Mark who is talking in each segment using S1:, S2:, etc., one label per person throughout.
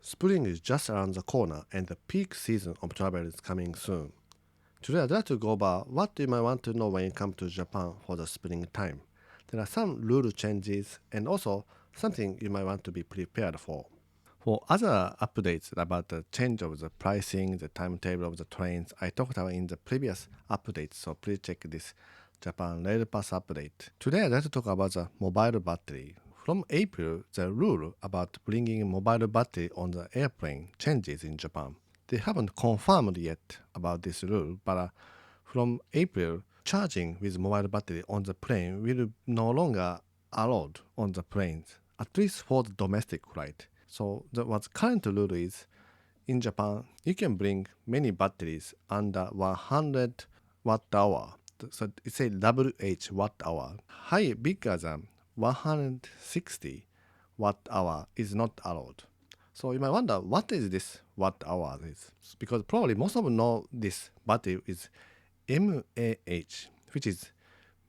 S1: Spring is just around the corner and the peak season of travel is coming soon. Today I'd like to go over what you might want to know when you come to Japan for the spring time. There are some rule changes and also something you might want to be prepared for. For other updates about the change of the pricing, the timetable of the trains, I talked about in the previous update, so please check this Japan Rail Pass update. Today I'd like to talk about the mobile battery. From April, the rule about bringing mobile battery on the airplane changes in Japan. They haven't confirmed yet about this rule, but from April, charging with mobile battery on the plane will no longer allowed on the planes, at least for the domestic flight. So what's current rule is in Japan, you can bring many batteries under 100 watt hour. So it's a WH watt hour. High bigger than 160 watt hour is not allowed. So you might wonder what is this watt hour is, because probably most of you know this battery is mAh, which is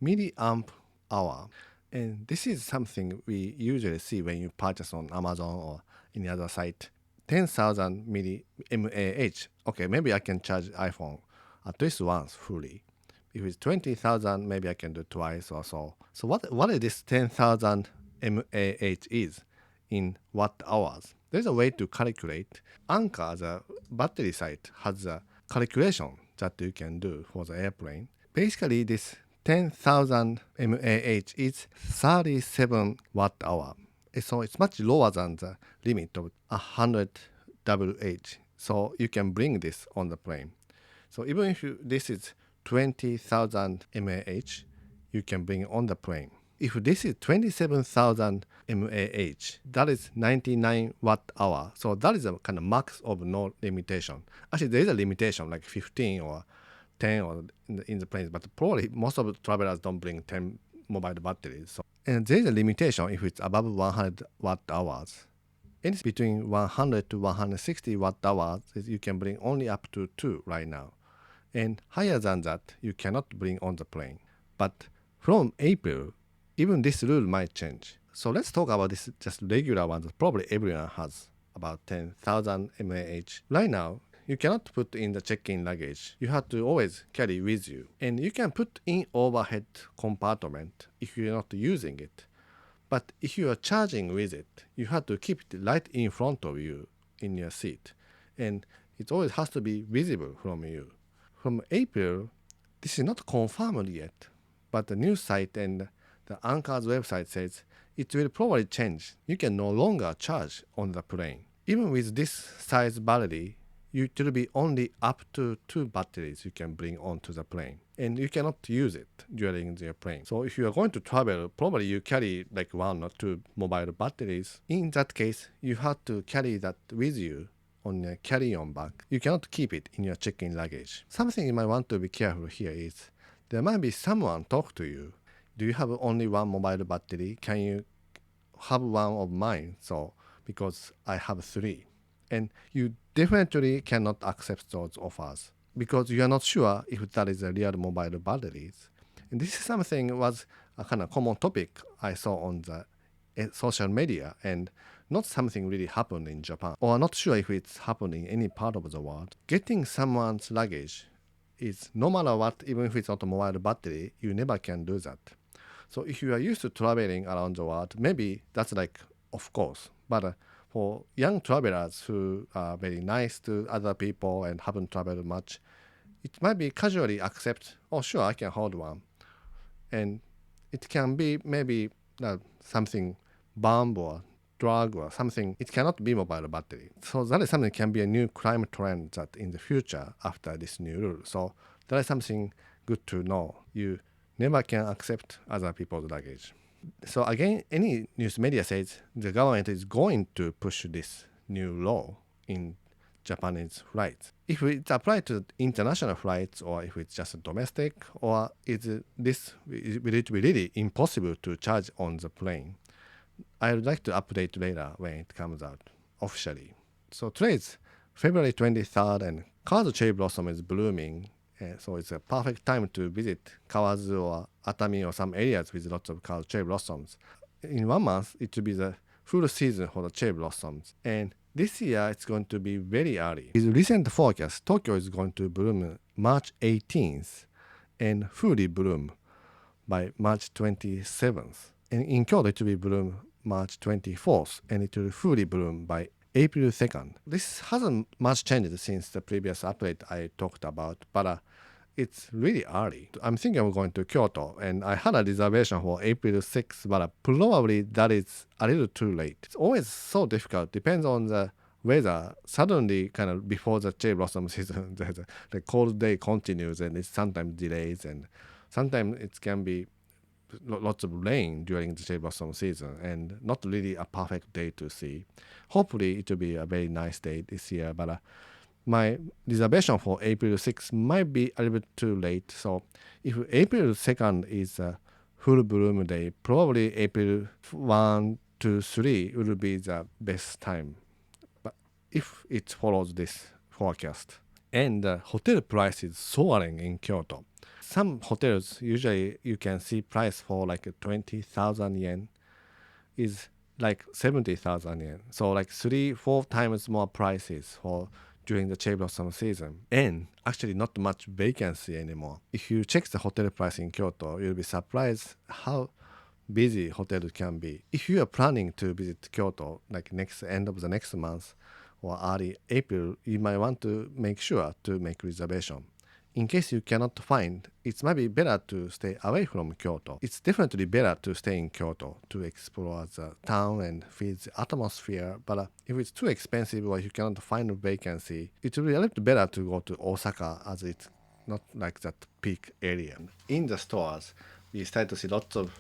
S1: milliamp hour. And this is something we usually see when you purchase on Amazon or any other site. 10,000 mAh. Okay, maybe I can charge iPhone at least once fully. If it's 20,000, maybe I can do twice or so. So what is this 10,000 mAh is in watt hours? There's a way to calculate. Anchor, the battery site, has a calculation that you can do for the airplane. Basically, this 10,000 mAh is 37 watt hour. So it's much lower than the limit of 100 WH. So you can bring this on the plane. So even if this is 20,000 mAh, you can bring it on the plane. If this is 27,000 mAh, that is 99 watt hour. So that is a kind of max of no limitation. Actually, there is a limitation like 15 or 10 or in the planes, but probably most of the travelers don't bring 10 mobile batteries. So, and there is a limitation if it's above 100 watt hours. And it's between 100 to 160 watt hours, you can bring only up to 2 right now. And higher than that, you cannot bring on the plane. But from April, even this rule might change. So let's talk about this just regular one that probably everyone has, about 10,000 mAh. Right now, you cannot put in the check-in luggage. You have to always carry with you. And you can put in overhead compartment if you're not using it. But if you are charging with it, you have to keep it right in front of you in your seat. And it always has to be visible from you. From April, this is not confirmed yet, but the news site and the Anchor's website says it will probably change. You can no longer charge on the plane. Even with this size battery, it will be only up to 2 batteries you can bring onto the plane. And you cannot use it during the plane. So if you are going to travel, probably you carry like 1 or 2 mobile batteries. In that case, you have to carry that with you on your carry-on bag. You cannot keep it in your check-in luggage. Something you might want to be careful here is there might be someone talk to you. Do you have only 1 mobile battery? Can you have 1 of mine? So because I have 3. And you definitely cannot accept those offers because you are not sure if that is a real mobile batteries. And this is something was a kind of common topic I saw on the social media and not something really happened in Japan, or not sure if it's happened in any part of the world. Getting someone's luggage is no matter what, even if it's not a mobile battery, you never can do that. So if you are used to traveling around the world, maybe that's like, of course. But for young travelers who are very nice to other people and haven't traveled much, it might be casually accept, oh sure, I can hold 1. And it can be maybe something bomb or drug or something. It cannot be mobile battery. So that is something can be a new crime trend that in the future after this new rule. So that is something good to know. You never can accept other people's luggage. So again, any news media says the government is going to push this new law in Japanese flights. If it's applied to international flights or if it's just domestic, or will it be really impossible to charge on the plane? I would like to update later when it comes out officially. So today is February 23rd and Kawazu cherry blossom is blooming. So it's a perfect time to visit Kawazu or Atami or some areas with lots of Kawazu cherry blossoms. In 1 month, it will be the full season for the cherry blossoms. And This year it's going to be very early. With recent forecast, Tokyo is going to bloom March 18th and fully bloom by March 27th. And in Kyoto it will bloom March 24th and it will fully bloom by April 2nd. This hasn't much changed since the previous update I talked about, but it's really early. I'm thinking of going to Kyoto and I had a reservation for April 6th, but probably that is a little too late. It's always so difficult, depends on the weather. Suddenly, kind of before the cherry blossom season, the cold day continues and it sometimes delays, and sometimes it can be lots of rain during the cherry blossom season and not really a perfect day to see. Hopefully it will be a very nice day this year, but my reservation for April 6th might be a little bit too late. So if April 2nd is a full bloom day, probably April 1 to 3 will be the best time. But if it follows this forecast. And the hotel price is soaring in Kyoto. Some hotels, usually you can see price for like 20,000 yen is like 70,000 yen. So like 3-4 times more prices for during the cherry blossom season. And actually not much vacancy anymore. If you check the hotel price in Kyoto, you'll be surprised how busy hotel can be. If you are planning to visit Kyoto like next end of the next month or early April, you might want to make sure to make reservation. In case you cannot find, it might be better to stay away from Kyoto. It's definitely better to stay in Kyoto to explore the town and feel the atmosphere. But if it's too expensive or if you cannot find a vacancy, it will be a little better to go to Osaka as it's not like that peak area. In the stores, we start to see lots of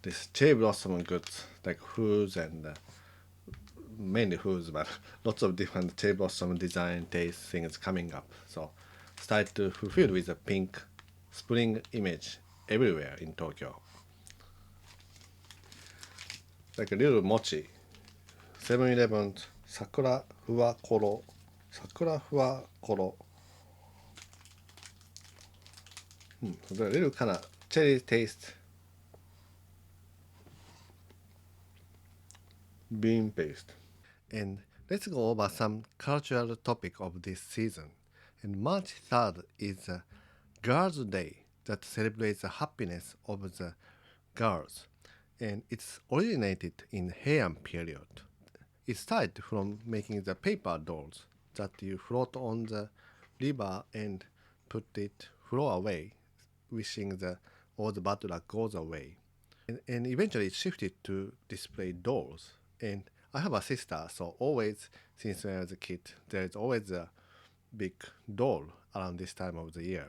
S1: this cherry blossom goods like foods and mainly foods, but lots of different cherry blossom design taste things coming up. So start to fulfill with a pink spring image everywhere in Tokyo. Like a little mochi. 7-Eleven Sakura Fuwa Koro. Sakura Fuwa Koro. The little kind of cherry taste. Bean paste. And let's go over some cultural topic of this season. And March 3rd is a Girls' Day that celebrates the happiness of the girls. And it's originated in Heian period. It started from making the paper dolls that you float on the river and put it flow away, wishing all the bad luck goes away. And eventually it shifted to display dolls. And I have a sister, so always, since when I was a kid, there's always a big doll around this time of the year.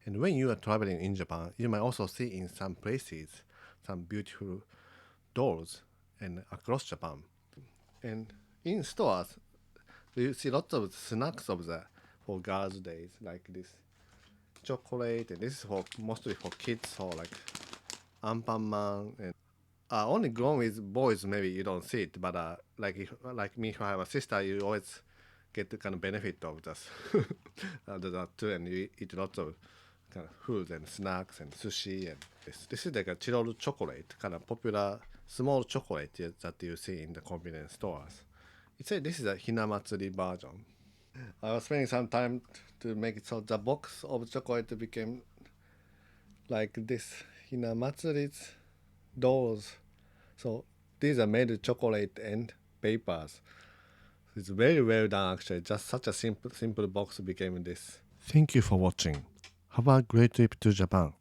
S1: And when you are traveling in Japan, you might also see in some places some beautiful dolls and across Japan. And in stores, you see lots of snacks of the for girls' days, like this chocolate, and this is for mostly for kids, or like Anpan and only grown with boys. Maybe you don't see it, but like me, if I have a sister, you always get the kind of benefit of this that too, and you eat lots of kind of food and snacks and sushi, and this is like a chilled chocolate, kind of popular small chocolate that you see in the convenience stores. It said this is a Hinamatsuri version. I was spending some time to make it so the box of chocolate became like this Hinamatsuri's dolls. So these are made of chocolate and papers. It's very well done actually. Just such a simple box became this. Thank you for watching. Have a great trip to Japan.